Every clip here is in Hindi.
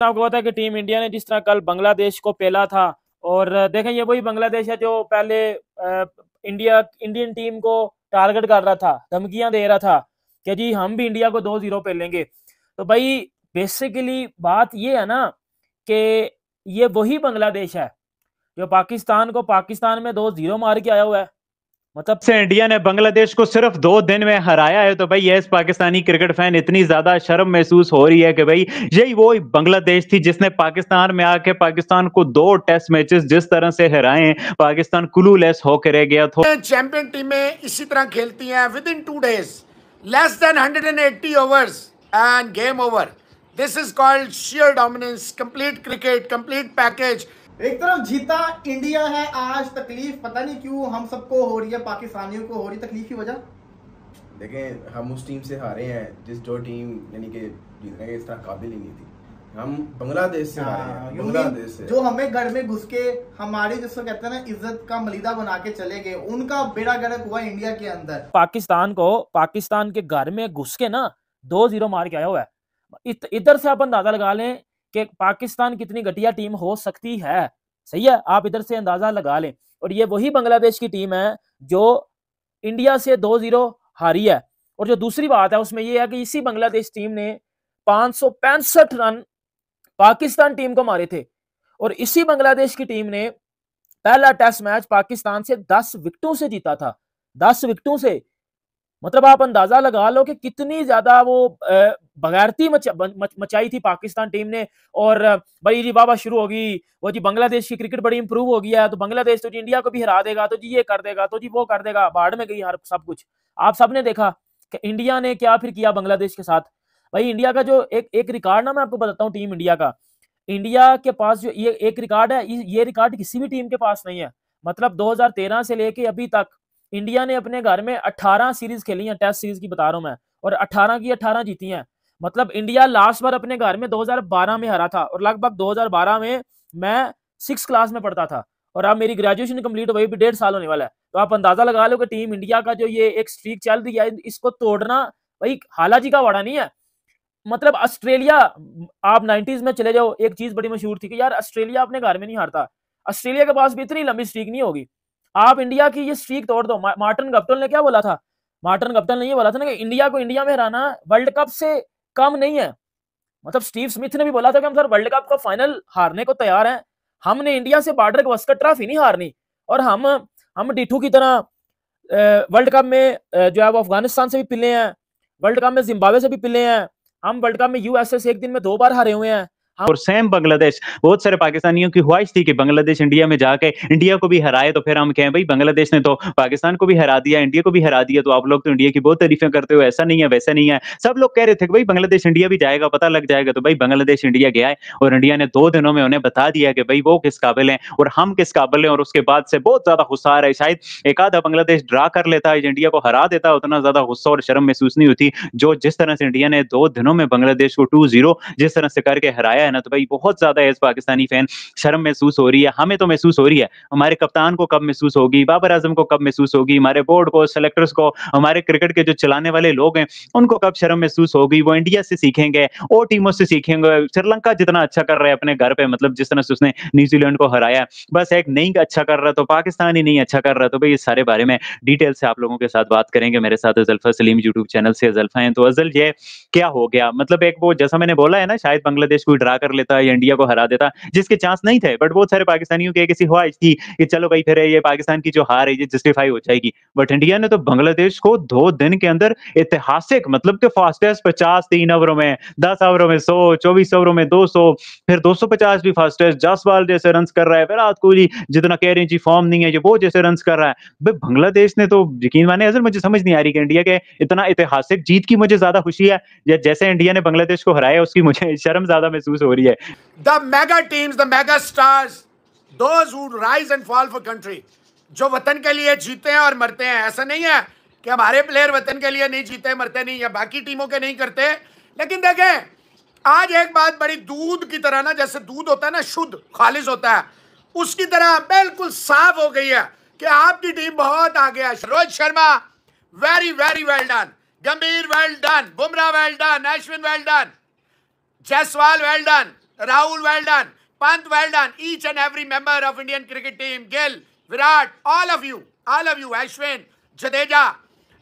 आपको पता है कि टीम इंडिया ने जिस तरह कल बांग्लादेश को पेला था, और देखें ये वही बांग्लादेश है जो पहले इंडियन टीम को टारगेट कर रहा था, धमकियां दे रहा था कि जी हम भी इंडिया को 2-0 पेलेंगे। तो भाई बेसिकली बात ये है ना कि ये वही बांग्लादेश है जो पाकिस्तान को पाकिस्तान में 2-0 मार के आया हुआ है। मतलब से इंडिया ने बांग्लादेश को सिर्फ 2 दिन में हराया है, तो भाई ये पाकिस्तानी क्रिकेट फैन इतनी ज्यादा शर्म महसूस हो रही है कि भाई यही वो बांग्लादेश थी जिसने पाकिस्तान में आके पाकिस्तान को 2 टेस्ट मैचेस जिस तरह से हराए, पाकिस्तान क्लूलेस होकर रह गया था। चैंपियन टीमें इसी तरह खेलती हैं, with in 2 days, less than 180 overs end game over. This is called share dominance, complete cricket, complete package. एक तरफ जीता इंडिया है, आज तकलीफ पता नहीं क्यों हम सबको हो रही है, पाकिस्तानियों को हो रही तकलीफ की वजह। देखें, हम उस टीम से हारे हैं जो टीम यानी कि जीतने के इस तरह काबिल ही नहीं थी। हम बांग्लादेश से हारे हैं, बांग्लादेश से जो हमें घर में घुस के हमारी जिसको कहते हैं ना इज्जत का मलिदा बना के चले गए, उनका बेड़ा गर्क हुआ इंडिया के अंदर। पाकिस्तान को पाकिस्तान के घर में घुस के ना 2-0 मार के आया हुआ है। इधर से आप अंदाजा लगा लें कि पाकिस्तान कितनी घटिया टीम हो सकती है। सही है, आप इधर से अंदाजा लगा लें। और ये वही बांग्लादेश की टीम है जो इंडिया से 2-0 हारी है। और जो दूसरी बात है उसमें यह है कि इसी बांग्लादेश टीम ने 565 रन पाकिस्तान टीम को मारे थे। और इसी बांग्लादेश की टीम ने पहला टेस्ट मैच पाकिस्तान से 10 विकेटों से जीता था। 10 विकेटों से, मतलब आप अंदाजा लगा लो कि कितनी ज्यादा वो बगैरती मचाई थी पाकिस्तान टीम ने। और भाई जी वाह शुरू होगी, वो जी बांग्लादेश की क्रिकेट बड़ी इंप्रूव हो गया है, तो बांग्लादेश तो जी इंडिया को भी हरा देगा, तो जी ये कर देगा, तो जी वो कर देगा। बाढ़ में गई हर सब कुछ। आप सबने देखा कि इंडिया ने क्या फिर किया बांग्लादेश के साथ। भाई इंडिया का जो एक रिकॉर्ड ना, मैं आपको बताता हूँ टीम इंडिया का। इंडिया के पास जो ये एक रिकॉर्ड है, ये रिकॉर्ड किसी भी टीम के पास नहीं है। मतलब 2013 से लेके अभी तक इंडिया ने अपने घर में 18 सीरीज खेली हैं, टेस्ट सीरीज की बता रहा हूं मैं, और 18 की 18 जीती हैं। मतलब इंडिया लास्ट बार अपने घर में 2012 में हरा था, और लगभग 2012 में मैं 6 क्लास में पढ़ता था, और अब मेरी ग्रेजुएशन कंप्लीट हुई भी 1.5 साल होने वाला है। तो आप अंदाजा लगा लो कि टीम इंडिया का जो ये एक स्ट्रीक चल रही है, इसको तोड़ना भाई हालाजी का वाड़ा नहीं है। मतलब ऑस्ट्रेलिया, आप 90s में चले जाओ, एक चीज बड़ी मशहूर थी कि यार ऑस्ट्रेलिया अपने घर में नहीं हारता। ऑस्ट्रेलिया के पास भी इतनी लंबी स्ट्रीक नहीं होगी। आप इंडिया की ये स्ट्रीक तोड़ दो। मार्टिन गप्टिल ने क्या बोला था? मार्टिन गप्टिल ने ये बोला था ना कि इंडिया को इंडिया में हराना वर्ल्ड कप से कम नहीं है। मतलब स्टीव स्मिथ ने भी बोला था कि हम सर वर्ल्ड कप का फाइनल हारने को तैयार हैं, हमने इंडिया से बॉर्डर गवस्कर ट्रॉफी नहीं हारनी। और हम डिठू की तरह वर्ल्ड कप में जो है वो अफगानिस्तान से भी पिले हैं, वर्ल्ड कप में जिम्बाब्वे से भी पिले हैं, हम वर्ल्ड कप में यूएसए से एक दिन में 2 बार हारे हुए हैं। और सेम बांग्लादेश, बहुत सारे पाकिस्तानियों की ख्वाहिश थी कि बांग्लादेश इंडिया में जाके इंडिया को भी हराए, तो फिर हम कहें भाई बांग्लादेश ने तो पाकिस्तान को भी हरा दिया, इंडिया को भी हरा दिया, तो आप लोग तो इंडिया की बहुत तारीफें करते हो, ऐसा नहीं है वैसा नहीं है। सब लोग कह रहे थे कि भाई बांग्लादेश इंडिया भी जाएगा, पता लग जाएगा। तो भाई बांग्लादेश इंडिया गया है, और इंडिया ने 2 दिनों में उन्हें बता दिया कि भाई वो किस काबिल है और हम किस काबिल है। और उसके बाद से बहुत ज्यादा गुस्सा आ रहा है। शायद एक आधा बांग्लादेश ड्रा कर लेता है, इंडिया को हरा देता, उतना ज्यादा गुस्सा और शर्म महसूस नहीं होती। जो जिस तरह से इंडिया ने 2 दिनों में बांग्लादेश को 2-0 जिस तरह से करके हराया है ना, तो भाई बहुत ज्यादा एज पाकिस्तानी फैन शर्म महसूस हो रही है। हमें तो महसूस हो रही है, हमारे कप्तान को कब महसूस होगी, बाबर आजम को कब महसूस होगी, हमारे बोर्ड को, सेलेक्टर्स को, हमारे क्रिकेट के जो चलाने वाले लोग हैं उनको कब शर्म महसूस होगी। वो इंडिया से सीखेंगे और टीमों से सीखेंगे। श्रीलंका जितना अच्छा कर रहा है अपने घर पे, मतलब जिस तरह से उसने न्यूजीलैंड को हराया, बस एक नहीं अच्छा कर रहा तो पाकिस्तान ही नहीं अच्छा कर रहा। तो भाई इस सारे बारे में डिटेल से आप लोगों के साथ बात करेंगे। मेरे साथ अजल्फा सलीम यूट्यूब चैनल से अजल्फा हैं। तो अजल ये क्या हो गया? मतलब एक वो जैसा मैंने बोला है ना, शायद बांग्लादेश को ड्रा कर लेता या इंडिया को हरा देता, जिसके चांस नहीं थे, बट बहुत सारे पाकिस्तानियों की किसी ख्वाहिश थी कि चलो भाई फिर ये पाकिस्तान की जो हार है ये जस्टिफाई हो जाएगी। बट इंडिया ने तो बांग्लादेश को 2 दिन के अंदर ऐतिहासिक, मतलब कि फास्टेस्ट 50 3 ओवरों में, 10 ओवरों में 100, 24 ओवरों में 200, फिर 250 भी फास्टेस्ट, जासवाल जैसे रन कर रहा है, विराट कोहली जितना कह रहे हैं जी फॉर्म नहीं है ये वो जैसे रन कर रहा है। भाई बांग्लादेश ने तो यकीन माने अजर, मुझे समझ नहीं आ रही कि इंडिया के इतना ऐतिहासिक जीत की मुझे ज्यादा खुशी है या जैसे इंडिया ने बांग्लादेश को हराया उसकी मुझे शर्म ज्यादा महसूस हो रही है। The mega teams, the mega stars, those who rise and fall for country, जो वतन के लिए जीते हैं और मरते हैं। ऐसा नहीं है कि हमारे प्लेयर वतन के लिए नहीं जीते मरते नहीं, या बाकी टीमों के नहीं करते। लेकिन देखें, आज एक बात बड़ी दूध की तरह ना, जैसे दूध होता है ना शुद्ध खालिज होता है, उसकी तरह बिल्कुल साफ हो गई है कि आपकी टीम बहुत आगे है। Rohit Sharma very very well done, Gambhir well done, Bumrah well done, Ashwin well done, Jaiswal well done, Rahul, well done. Pant, well done. Each and every member of Indian cricket team, Gill, Virat, all of you, Ashwin, Jadeja,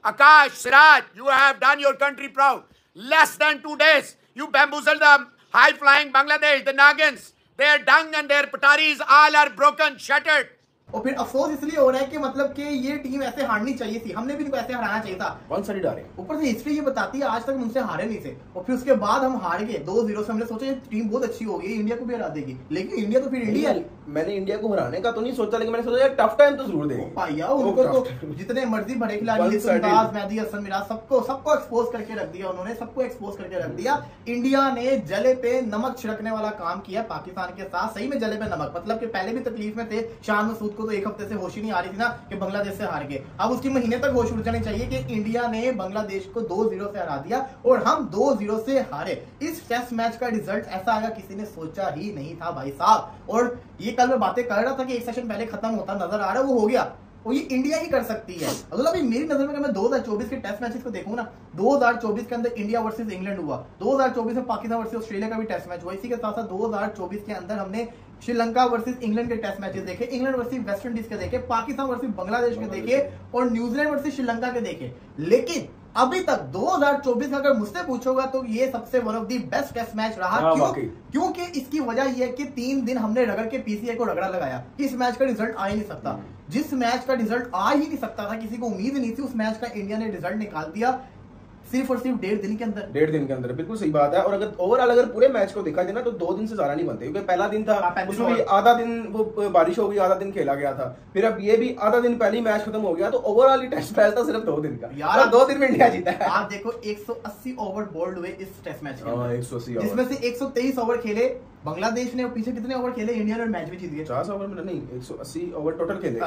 Akash, Siraj, you have done your country proud. Less than 2 days, you bamboozled the high-flying Bangladesh, the Nagins. Their dung and their pataris all are broken, shattered. और फिर अफसोस इसलिए हो रहा है कि मतलब कि ये टीम ऐसे हारनी चाहिए थी, हमने भी इनको ऐसे हराना चाहिए था। वन साइड हारे। ऊपर से हिस्ट्री ये बताती है आज तक मुझसे हारे नहीं थे, और फिर उसके बाद हम हार गए 2-0 से। हमने सोचा ये टीम बहुत अच्छी होगी, इंडिया को भी हरा देगी, लेकिन इंडिया तो फिर इंडिया। मैंने इंडिया को हराने का तो नहीं सोचा, लेकिन मैंने सोचा यार टफ टाइम तो जरूर देंगे भैया। उनको तो जितने मर्जी बड़े खिलाड़ी सुंदास, मेहदी हसन, मिराज, सबको एक्सपोज करके रख दिया उन्होंने, सबको एक्सपोज करके रख दिया। इंडिया ने जले पे नमक छिड़कने वाला काम किया पाकिस्तान के साथ, सही में जले पे नमक। मतलब कि पहले भी तकलीफ में थे, शान मसूद को तो एक हफ्ते से होश नहीं आ रही थी ना कि बांग्लादेश से हार गए, अब उसकी महीने तक होश उड़ जानी चाहिए कि इंडिया ने बांग्लादेश को 2-0 से हरा दिया और हम 2-0 से हारे। इस टेस्ट मैच का रिजल्ट ऐसा आएगा किसी ने सोचा ही नहीं था भाई साहब। और ये कल मैं बातें कर रहा था कि एक सेशन पहले खत्म होता नजर आ रहा है, वो हो गया, और ये इंडिया ही कर सकती है। अगर अभी मेरी नजर में अगर मैं 2024 के टेस्ट मैचेस को देखूं ना, 2024 के अंदर इंडिया वर्सेस इंग्लैंड हुआ, 2024 में पाकिस्तान वर्सेस ऑस्ट्रेलिया का भी टेस्ट मैच हुआ, इसी के साथ साथ 2024 के अंदर हमने श्रीलंका वर्सेस इंग्लैंड के टेस्ट मैचेस देखे, इंग्लैंड वर्सेस वेस्ट इंडीज के देखे, पाकिस्तान वर्सेस बांग्लादेश के देखे और न्यूजीलैंड वर्सेस श्रीलंका के देखे। लेकिन अभी तक 2024 का अगर मुझसे पूछोगा तो ये सबसे one of the best test match रहा। क्योंकि इसकी वजह यह है कि 3 दिन हमने रगड़ के पीसीआई को रगड़ा लगाया। इस मैच का रिजल्ट आ ही नहीं सकता, जिस मैच का रिजल्ट आ ही नहीं सकता था, किसी को उम्मीद नहीं थी, उस मैच का इंडिया ने रिजल्ट निकाल दिया सिर्फ और सिर्फ 1.5 दिन के अंदर। 1.5 दिन के अंदर, बिल्कुल सही बात है। और अगर ओवरऑल अगर पूरे मैच को देखा जाए ना तो 2 दिन से ज्यादा नहीं बनते, क्योंकि पहला दिन था उसमें भी आधा दिन वो बारिश हो गई, आधा दिन खेला गया था, फिर अब ये भी आधा दिन पहले ही मैच खत्म हो गया, तो ओवरऑल ही टेस्ट मैच था सिर्फ 2 दिन का यार। 2 दिन में इंडिया जीता है। आप देखो 180 ओवर बॉल्ड हुए इस टेस्ट मैच में, 180 जिसमें से 123 ओवर खेले बांग्लादेश ने, और पीछे कितने ओवर खेले इंडिया ने, मैच भी जीत गए। 50 ओवर में नहीं, 180 ओवर टोटल खेले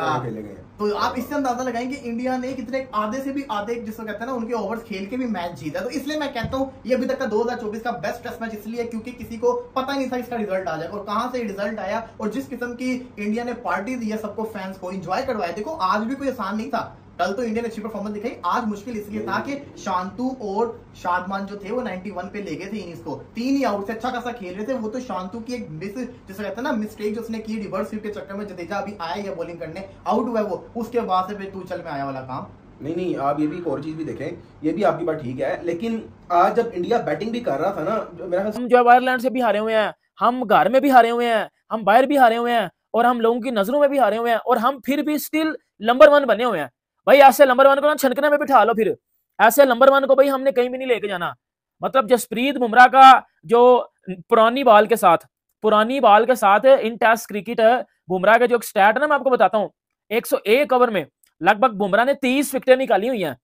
गए। तो आप इससे अंदाजा लगाएंगे इंडिया ने कितने आधे से भी आधे जिसको कहते हैं ना उनके ओवर्स खेल के भी मैच जीता। तो इसलिए मैं कहता हूं ये अभी तक का 2024 का बेस्ट टेस्ट मैच इसलिए क्योंकि किसी को पता नहीं था इसका रिजल्ट आ जाएगा, और कहां से रिजल्ट आया, और जिस किस्म की इंडिया ने पार्टी दी है सबको, फैंस को एंजॉय करवाया। देखो आज भी कोई आसान नहीं था, कल तो इंडिया ने अच्छी परफॉर्मेंस दिखाई, आज मुश्किल इसलिए था कि शांतु और शादमान जो थे वो 91 पे ले गए थे इनिंग्स को, 3 ही आउट से अच्छा खासा खेल रहे थे। वो तो शांतु की एक मिस, जिसे कहते हैं ना मिस्टेक जो उसने की रिवर्स स्वीप के चक्कर में, जडेजा अभी आया या बॉलिंग करने आउट हुआ वो, उसके बाद से फिर तू चल में आया वाला काम। नहीं, आप ये भी एक और चीज भी देखें, ये भी आपकी बात ठीक है, लेकिन आज जब इंडिया बैटिंग भी कर रहा था ना, मेरा हम जो आयरलैंड से भी हारे हुए हैं, हम घर में भी हारे हुए हैं, हम बाहर भी हारे हुए हैं, और हम लोगों की नजरों में भी हारे हुए हैं, और हम फिर भी स्टिल नंबर 1 बने हुए हैं। भाई ऐसे नंबर 1 को ना छनकने में बिठा लो, फिर ऐसे नंबर 1 को भाई हमने कहीं भी नहीं लेके जाना। मतलब जसप्रीत बुमराह का जो पुरानी बॉल के साथ इन टेस्ट क्रिकेट बुमराह का जो स्टैट है ना, मैं आपको बताता हूँ, 101 ओवर में लगभग बुमराह ने 30 विकेटें निकाली हुई हैं,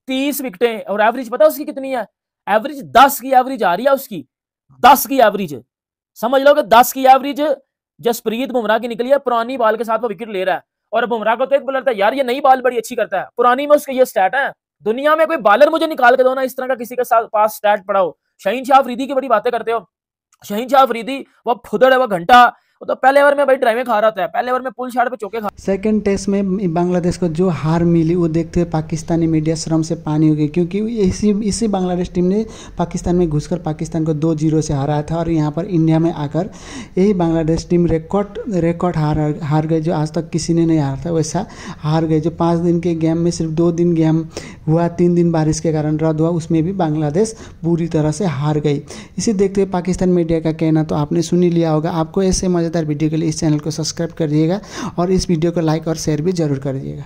30 विकेटें, और एवरेज पता उसकी कितनी है? एवरेज 10 की एवरेज आ रही है उसकी, 10 की एवरेज समझ लो कि 10 की एवरेज जसप्रीत बुमराह की निकली है। पुरानी बॉल के साथ वो विकेट ले रहा है, और बुमराह को तो एक बोलता है यार ये नई बॉल बड़ी अच्छी करता है, पुरानी में उसके ये स्टैट है। दुनिया में कोई बॉलर मुझे निकाल के दो ना इस तरह का किसी के साथ पास स्टैट पड़ा हो। शाहीन शाह अफरीदी की बड़ी बातें करते हो, शाहीन शाह अफरीदी वो फुदड़ है, वो घंटा, वो तो पहले ओवर में भाई ड्राइविंग खा रहा था, पहले ओवर में पुल शॉट पे चौके खा। सेकंड टेस्ट में बांग्लादेश को जो हार मिली वो देखते हुए पाकिस्तानी मीडिया शर्म से पानी हो गई, क्योंकि इसी बांग्लादेश टीम ने पाकिस्तान में घुसकर पाकिस्तान को 2-0 से हराया था, और यहाँ पर इंडिया में आकर यही बांग्लादेश टीम रिकॉर्ड हार गए, जो आज तक किसी ने नहीं हारा था वैसा हार गए। जो 5 दिन के गेम में सिर्फ 2 दिन गेम हुआ, 3 दिन बारिश के कारण रद्द हुआ, उसमें भी बांग्लादेश पूरी तरह से हार गई। इसे देखते हुए पाकिस्तान मीडिया का कहना तो आपने सुन ही लिया होगा। आपको ऐसे मज़ेदार वीडियो के लिए इस चैनल को सब्सक्राइब करिएगा, और इस वीडियो को लाइक और शेयर भी जरूर करिएगा।